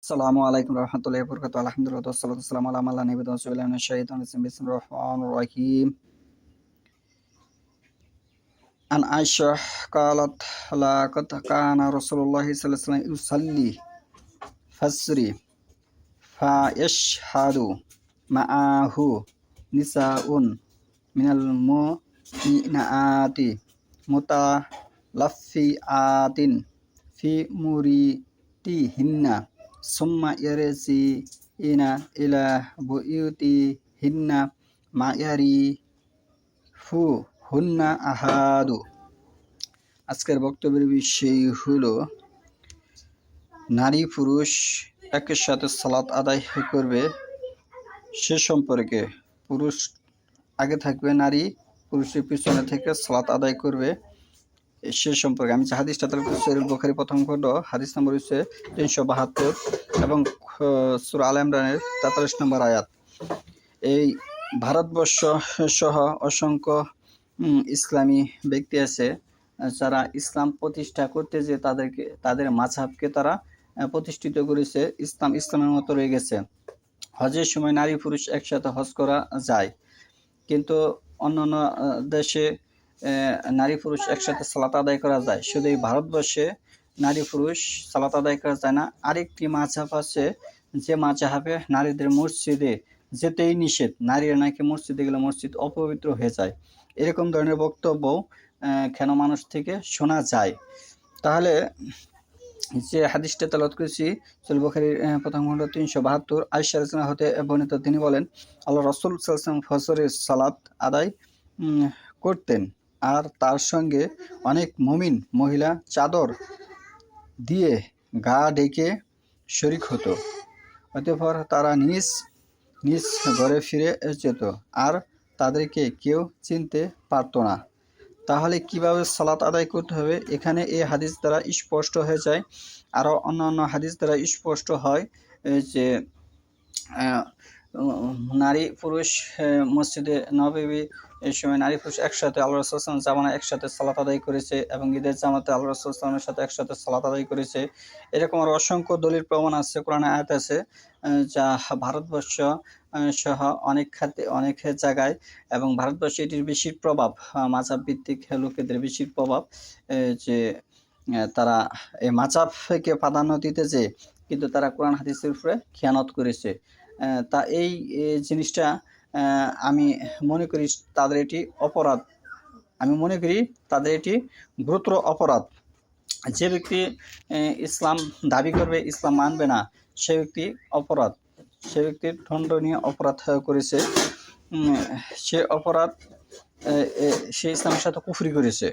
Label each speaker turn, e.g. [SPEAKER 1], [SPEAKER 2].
[SPEAKER 1] আসসালামু আলাইকুম রহমতুল্লাহি ওয়া বারাকাতুহু। আলহামদুলিল্লাহ ওয়াসসালাতু ওয়াসসালামু আলা মান লা নাবিয়্যা বা'দাহু। বিসমিল্লাহির রহমানির রহিম। আন আয়েশা ক্বালাত লাকাদ কানা রাসূলুল্লাহি সাল্লাল্লাহু আলাইহি ওয়াসাল্লাম ইউসাল্লি ফাজরি ফায়াশহাদু মা'আহু নিসাউন মিনাল মুমিনাতি মুতালাফফিআতিন ফি মুরিতিহিন্না সুম্মা ইয়ারজি'না ইলা বুয়ুতিহিন্না মা ইয়ারিফুহুন্না আহাদু। আজকের বক্তব্যের বিষয় হলো নারী পুরুষ একের সাথে সালাত আদায় করবে সে সম্পর্কে। পুরুষ আগে থাকবে, নারী পুরুষের পিছনে থেকে সালাত আদায় করবে সে সম্পর্কে। আমি যে হাদিসটা সহিহ বুখারী প্রথম খণ্ড হাদিস নম্বর হচ্ছে 372 এবং সূরা আল ইমরানের 43 নম্বর আয়াত। এই ভারতবর্ষ সহ অসংখ্য ইসলামী ব্যক্তি আছে যারা ইসলাম প্রতিষ্ঠা করতে যে তাদের মাযহাবকে তারা প্রতিষ্ঠিত করেছে। ইসলামের মতো রয়ে গেছে। হজের সময় নারী পুরুষ একসাথে হজ করা যায়, কিন্তু অন্যান্য দেশে নারী পুরুষ একসাথে সালাত আদায় করা যায়। শুধু এই ভারতবর্ষে নারী পুরুষ সালাত আদায় করা যায় না। আরেকটি মাযহাব আছে যে মাযহাবে নারীদের মসজিদে যেতেই নিষেধ। নারীরা নাকি মসজিদে গেলে মসজিদ অপবিত্র হয়ে যায়। এরকম ধরনের বক্তব্য কেন মানুষ থেকে শোনা যায়? তাহলে যে হাদিসটা তেলাওয়াত করেছি সহিহ বুখারীর প্রথম খণ্ড 372 আয়েশা রাদিয়াল্লাহু হতে বর্ণিত। তিনি বলেন, আল্লাহ রাসূল সাল্লাল্লাহু আলাইহি ওয়াসাল্লাম ফজরের সালাত আদায় করতেন আর তার সঙ্গে অনেক মুমিন মহিলা চাদর দিয়ে গা ঢেকে শরীক হতো। অতঃপর তারা নিজ নিজ ঘরে ফিরে যেত আর তাদেরকে কেউ চিনতে পারত না। তাহলে কিভাবে সালাত আদায় করতে হবে? এখানে এই হাদিস দ্বারা স্পষ্ট হয়ে যায়। আরও অন্যান্য হাদিস দ্বারা স্পষ্ট হয় যে নারী পুরুষ মসজিদে নববী এই সময় নারী পুরুষ একসাথে আল্লাহ রাসূল সাল্লাল্লাহু আলাইহি ওয়াসাল্লাম জামানা একসাথে সালাত আদায় করেছে এবং ঈদের জামাতে আল্লাহ রাসূল সাল্লাল্লাহু আলাইহি ওয়াসাল্লামের সাথে একসাথে সালাত আদায় করেছে। এরকম আরও অসংখ্য দলিল প্রমাণ আছে, কোরআনে আয়াত আছে যা ভারতবর্ষ সহ অনেক খাতে অনেক জায়গায় এবং ভারতবর্ষে এটির বেশি প্রভাব, মাযহাব ভিত্তিক লোকেদের বেশি প্রভাব যে তারা এই মাযহাবকে প্রাধান্য দিতে চেয়ে কিন্তু তারা কোরআন হাদিসের উপরে খেয়ানত করেছে। তা এই জিনিসটা আমি মনে করি তাদের এটি অপরাধ। আমি মনে করি তাদের এটি গুরুতর অপরাধ। যে ব্যক্তি ইসলাম দাবি করবে, ইসলাম মানবে না, সে ব্যক্তি অপরাধ, সে ব্যক্তির দণ্ডনীয় অপরাধ করেছে। সে অপরাধ, সে ইসলামের সাথে কুফরি করেছে।